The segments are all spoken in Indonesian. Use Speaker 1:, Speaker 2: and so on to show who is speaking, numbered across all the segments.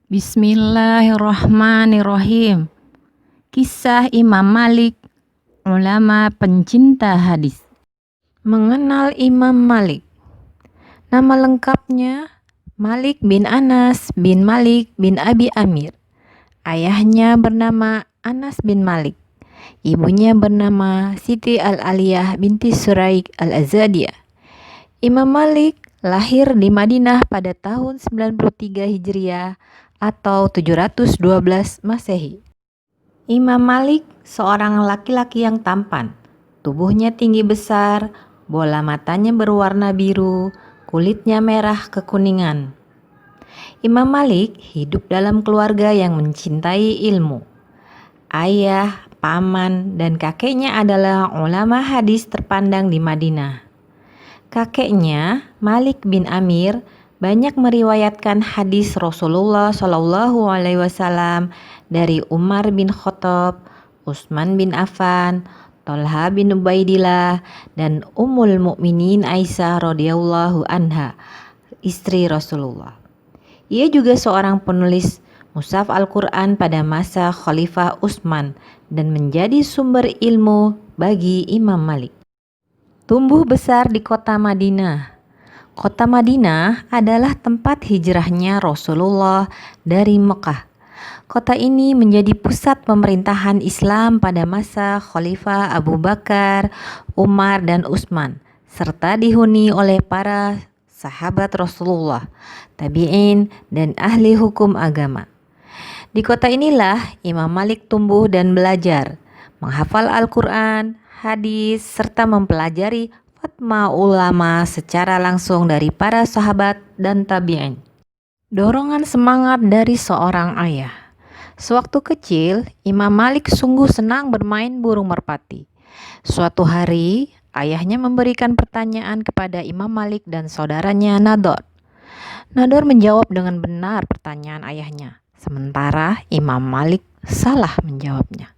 Speaker 1: Bismillahirrahmanirrahim. Kisah Imam Malik, ulama pencinta hadis. Mengenal Imam Malik. Nama lengkapnya Malik bin Anas bin Malik bin Abi Amir. Ayahnya bernama Anas bin Malik. Ibunya bernama Siti Al-Aliyah binti Suraik Al-Azadiyah. Imam Malik lahir di Madinah pada tahun 93 Hijriah atau 712 Masehi. Imam Malik seorang laki-laki yang tampan. Tubuhnya tinggi besar, bola matanya berwarna biru, kulitnya merah kekuningan. Imam Malik hidup dalam keluarga yang mencintai ilmu. Ayah, paman, dan kakeknya adalah ulama hadis terpandang di Madinah. Kakeknya, Malik bin Amir, banyak meriwayatkan hadis Rasulullah SAW dari Umar bin Khattab, Utsman bin Affan, Thalha bin Ubaidillah, dan Ummul Mukminin Aisyah radhiyallahu anha, istri Rasulullah. Ia juga seorang penulis mushaf Al-Quran pada masa Khalifah Utsman dan menjadi sumber ilmu bagi Imam Malik. Tumbuh besar di kota Madinah. Kota Madinah adalah tempat hijrahnya Rasulullah dari Mekah. Kota ini menjadi pusat pemerintahan Islam pada masa Khalifah Abu Bakar, Umar, dan Utsman, serta dihuni oleh para sahabat Rasulullah, tabi'in, dan ahli hukum agama. Di kota inilah Imam Malik tumbuh dan belajar, menghafal Al-Quran, hadis, serta mempelajari fatwa ulama secara langsung dari para sahabat dan tabi'in. Dorongan semangat dari seorang ayah. Sewaktu kecil, Imam Malik sungguh senang bermain burung merpati. Suatu hari, ayahnya memberikan pertanyaan kepada Imam Malik dan saudaranya Nador. Nador menjawab dengan benar pertanyaan ayahnya, sementara Imam Malik salah menjawabnya.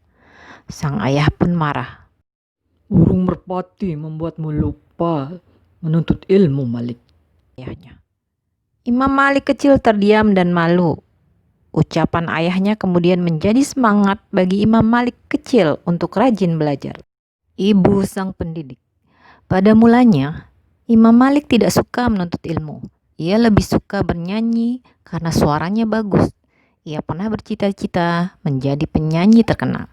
Speaker 1: Sang ayah pun marah.
Speaker 2: Burung merpati membuatmu lupa menuntut ilmu, Malik.
Speaker 1: Ayahnya. Imam Malik kecil terdiam dan malu. Ucapan ayahnya kemudian menjadi semangat bagi Imam Malik kecil untuk rajin belajar. Ibu sang pendidik. Pada mulanya, Imam Malik tidak suka menuntut ilmu. Ia lebih suka bernyanyi karena suaranya bagus. Ia pernah bercita-cita menjadi penyanyi terkenal.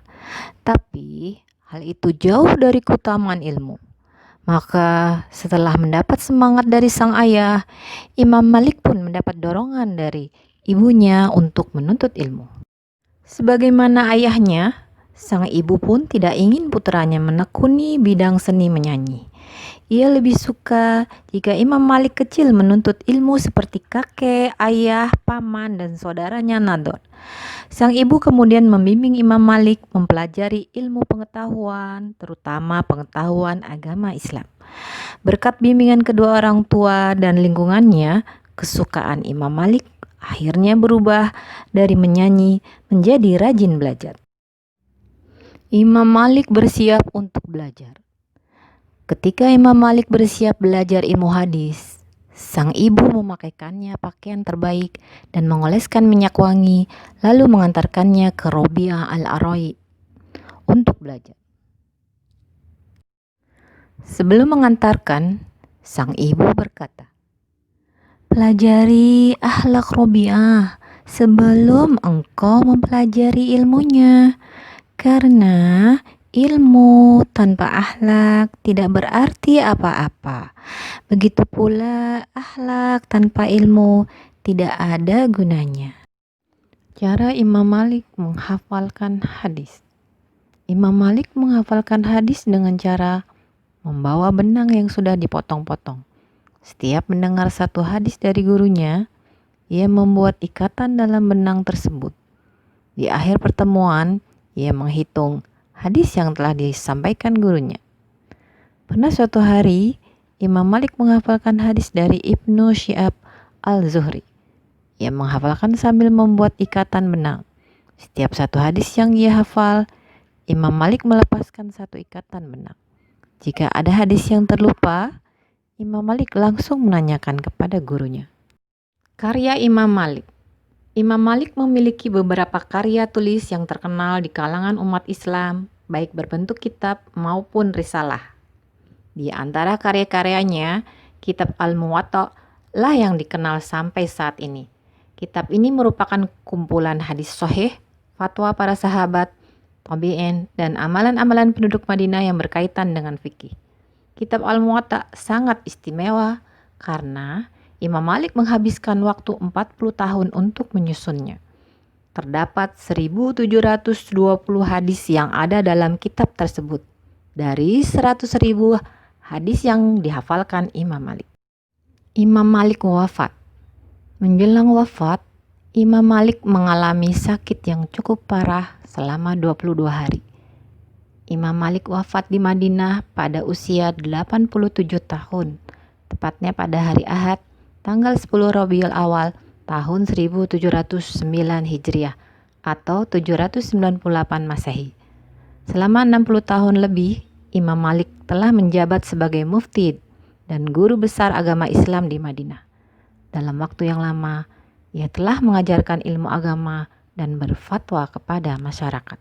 Speaker 1: Tapi hal itu jauh dari keutamaan ilmu. Maka setelah mendapat semangat dari sang ayah, Imam Malik pun mendapat dorongan dari ibunya untuk menuntut ilmu. Sebagaimana ayahnya, sang ibu pun tidak ingin putranya menekuni bidang seni menyanyi. Ia lebih suka jika Imam Malik kecil menuntut ilmu seperti kakek, ayah, paman, dan saudaranya Nador. Sang ibu kemudian membimbing Imam Malik mempelajari ilmu pengetahuan, terutama pengetahuan agama Islam. Berkat bimbingan kedua orang tua dan lingkungannya, kesukaan Imam Malik akhirnya berubah dari menyanyi menjadi rajin belajar. Imam Malik bersiap untuk belajar. Ketika Imam Malik bersiap belajar ilmu hadis, sang ibu memakaikannya pakaian terbaik dan mengoleskan minyak wangi, lalu mengantarkannya ke Robi'ah Al-Arai untuk belajar. Sebelum mengantarkan, sang ibu berkata, "Pelajari akhlak Robi'ah sebelum engkau mempelajari ilmunya, karena ilmu tanpa akhlak tidak berarti apa-apa. Begitu pula akhlak tanpa ilmu tidak ada gunanya." Cara Imam Malik menghafalkan hadis. Imam Malik menghafalkan hadis dengan cara membawa benang yang sudah dipotong-potong. Setiap mendengar satu hadis dari gurunya, ia membuat ikatan dalam benang tersebut. Di akhir pertemuan, ia menghitung hadis yang telah disampaikan gurunya. Pernah suatu hari, Imam Malik menghafalkan hadis dari Ibnu Syihab Al-Zuhri. Ia menghafalkan sambil membuat ikatan benang. Setiap satu hadis yang ia hafal, Imam Malik melepaskan satu ikatan benang. Jika ada hadis yang terlupa, Imam Malik langsung menanyakan kepada gurunya. Karya Imam Malik. Imam Malik memiliki beberapa karya tulis yang terkenal di kalangan umat Islam, baik berbentuk kitab maupun risalah. Di antara karya-karyanya, kitab Al-Muwatta lah yang dikenal sampai saat ini. Kitab ini merupakan kumpulan hadis sahih, fatwa para sahabat, tabi'in, dan amalan-amalan penduduk Madinah yang berkaitan dengan fikih. Kitab Al-Muwatta sangat istimewa karena Imam Malik menghabiskan waktu 40 tahun untuk menyusunnya. Terdapat 1720 hadis yang ada dalam kitab tersebut, dari 100.000 hadis yang dihafalkan Imam Malik. Imam Malik wafat. Menjelang wafat, Imam Malik mengalami sakit yang cukup parah selama 22 hari. Imam Malik wafat di Madinah pada usia 87 tahun, tepatnya pada hari Ahad, tanggal 10 Rabiul Awal tahun 1709 Hijriah atau 798 Masehi. Selama 60 tahun lebih, Imam Malik telah menjabat sebagai mufti dan guru besar agama Islam di Madinah. Dalam waktu yang lama, ia telah mengajarkan ilmu agama dan berfatwa kepada masyarakat.